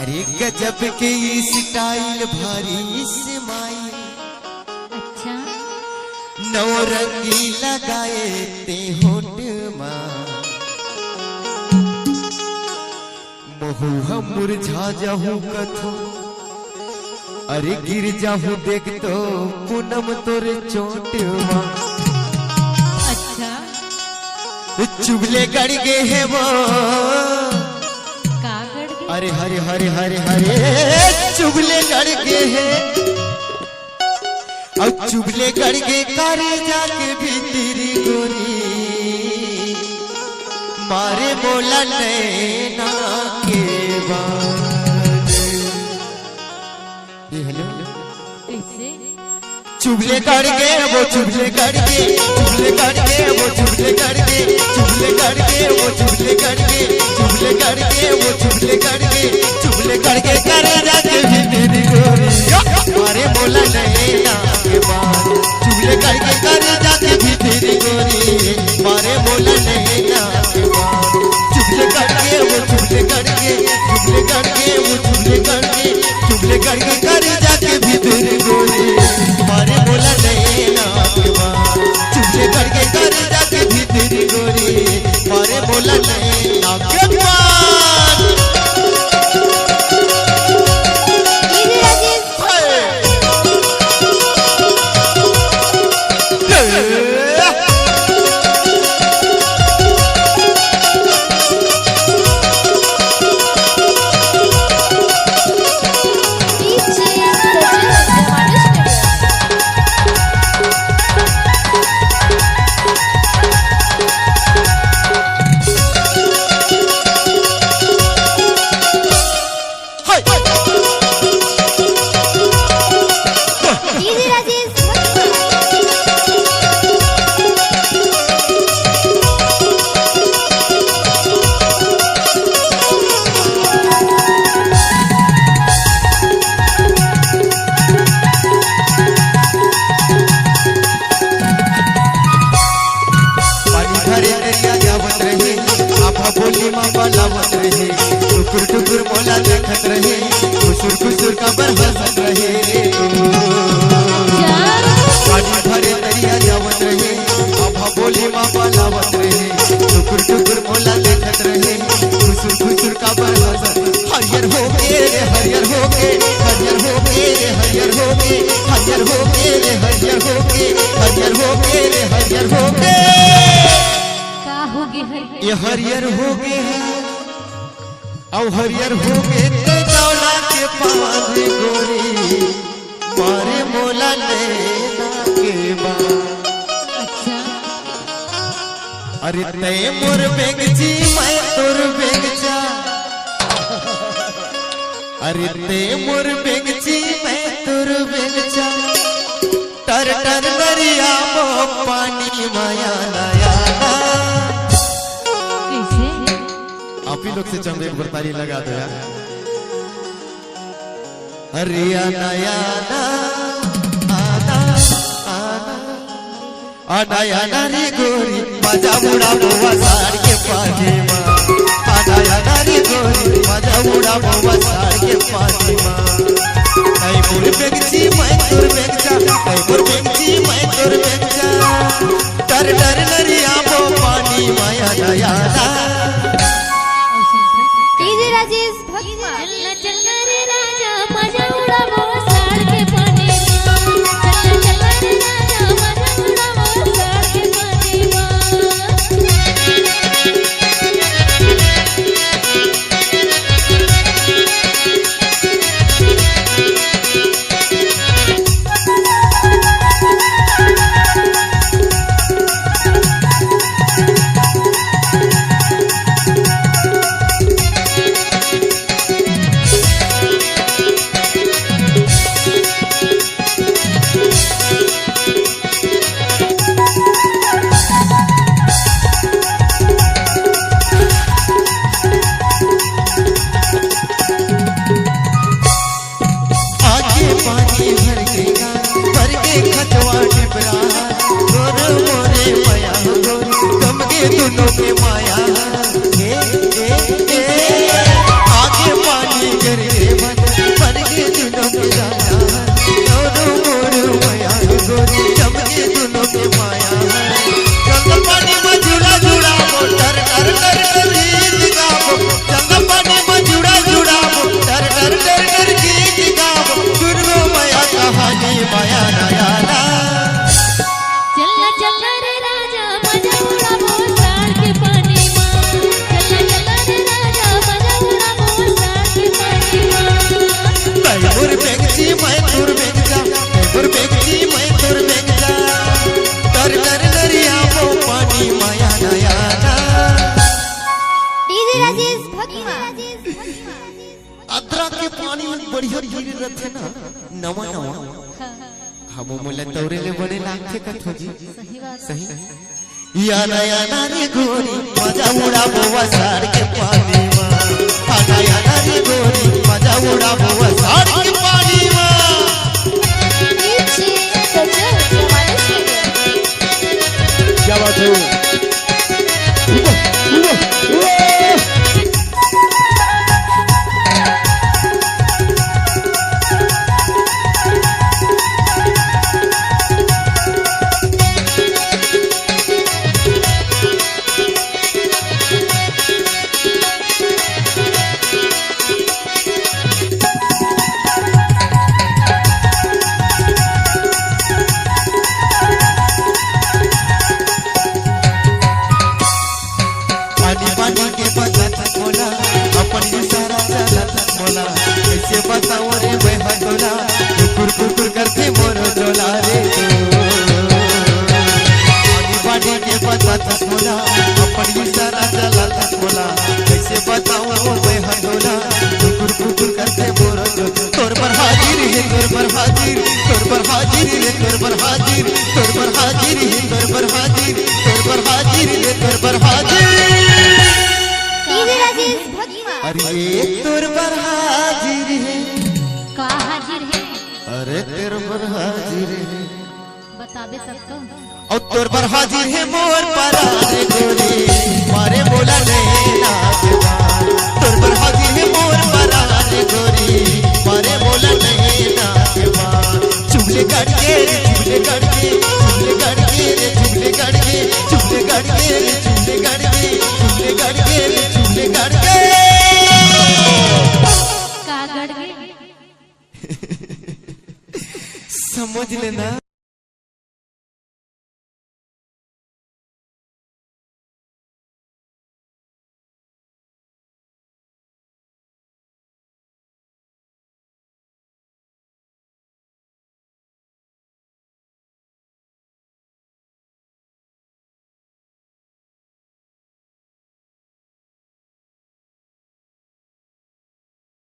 अरे गजब के स्टाइल भारी स्माइल, अच्छा नौरंगी लगाए ते होठ महुआ मुरझा जाहू कथो, अरे गिर जाहू देख तो पूनम तोरे चोट अच्छा चुगले गड़ गे है वो, अरे हरे हरे हरे हरे चुगले गड़ गे है, अब चुगले गड़ गे करे जाके भीतरी गोरी, मारे बोला नैना के बाद। हेलो चुगले गड़ गे वो चुगले गड़ गे, चुगले गड़ गे वो चुगले गड़ गे, चुगले गड़ गे वो चुगले गड़ गे, चुगले गड़ गे वो चुगले गड़ गे, चुगले गड़ गे करे जाके भीतरी गोरी, मारे बोला नैना के बाद। चुगले गड़ गे करे जाके भीतरी गोरी, मारे बोला नैना के बाद। चुगले गड़ गे वो चुगले गड़ गे, चुगले गड़ गे वो चुगले गड़ गे, चुगले गड़ गे करे जाके भीतरी गोरी, मारे बोला नैना के बाद। चुगले गड़ गे करे जाके भीतरी गोरी, मारे बोला नैना के बाद। टुकुर टुकुर मोला देखत रहे, खुसुर खुसुर कबर हंसत रहे, पानी भरे दरिया जावत रहे, आभा बोली मापा लावत रहे, टुकुर टुकुर मोला देखत रहे, खुसुर खुसुर कबर हंसत। हरियर हो गे रे हरियर हो गे, हरियर हो गे रे हरियर हो गे, हरियर हो गे रे हरियर हो गे, हरियर हो गे रे हरियर हो गे, का हो गे है ये हरियर हो गे है, औ हरियर हो गे ते दौला के पास गोरी, मारे मोला नैना के बाद। अच्छा अरे ते मोर बेगची मैं तोर बेगचा, अरे ते मोर बेगची मैं तोर बेगचा, टर टर दरिया मो पानी माया नया। आप ही लोग से चंबे एक ताली लगा दो यार। हरियाणा आना आना आना आना आना रे गोरी, मजा उड़ा बोवा साड़ के पानी माँ, आना आना रे गोरी, मजा उड़ा बोवा साड़ के पानी माँ। ऐ मोर बेगची मैं तोर बेगचा, ऐ मोर बेगची मैं तोर बेगचा, डर डर नरिया मो पानी माया नया ना। चल चल रे राजा मजा उड़ावो साड़ के पानी में, चल चल रे राजा मजा उड़ावो साड़ के पानी में। दोनों के माया आगे पानी गिर बढ़िया गिर रथे ना नवा नवा हम मोला तौरे ले बड़े लाखे कथो जी सही बात सही याना याना रे गोरी मजा उड़ा बोवा साड़ के पानी में याना याना रे गोरी मजा उड़ा बोवा साड़ के पानी में नीचे सजा जमाने से क्या बात है पानी के बचत मोला अपन इशारा चलत मोला कैसे बताओ रे वह तोला कुकुर कुकुर करते मोर डोला रे पानी के बचत मोला अपन इशारा चलत मोला कैसे बताओ वह तोला कुकुर कुकुर करते मोर डोला तोर पर हाजिर है तोर पर हाजिर तोर पर हाजिर है तोर पर हाजिर तोर पर हाजिर है तोर पर हाजिर तोर पर हाजिर है तोर पर हाजिर डीजे राजेश भगवा अरे तोर पर हाजिर है का हाजिर है अरे तेरे पर हाजिर है बताबे तब तो और तोर पर हाजिर है मोर पर रे गोरी मारे बोला नैना जवान तोर पर हाजिर है मोर पर रे गोरी मारे बोला नैना जवान चुगले करके चुगले करके चुगले करके चुगले करके चुगले करके चुगले करके चुगले करके चुगले करके का गड़ गए समझ लेना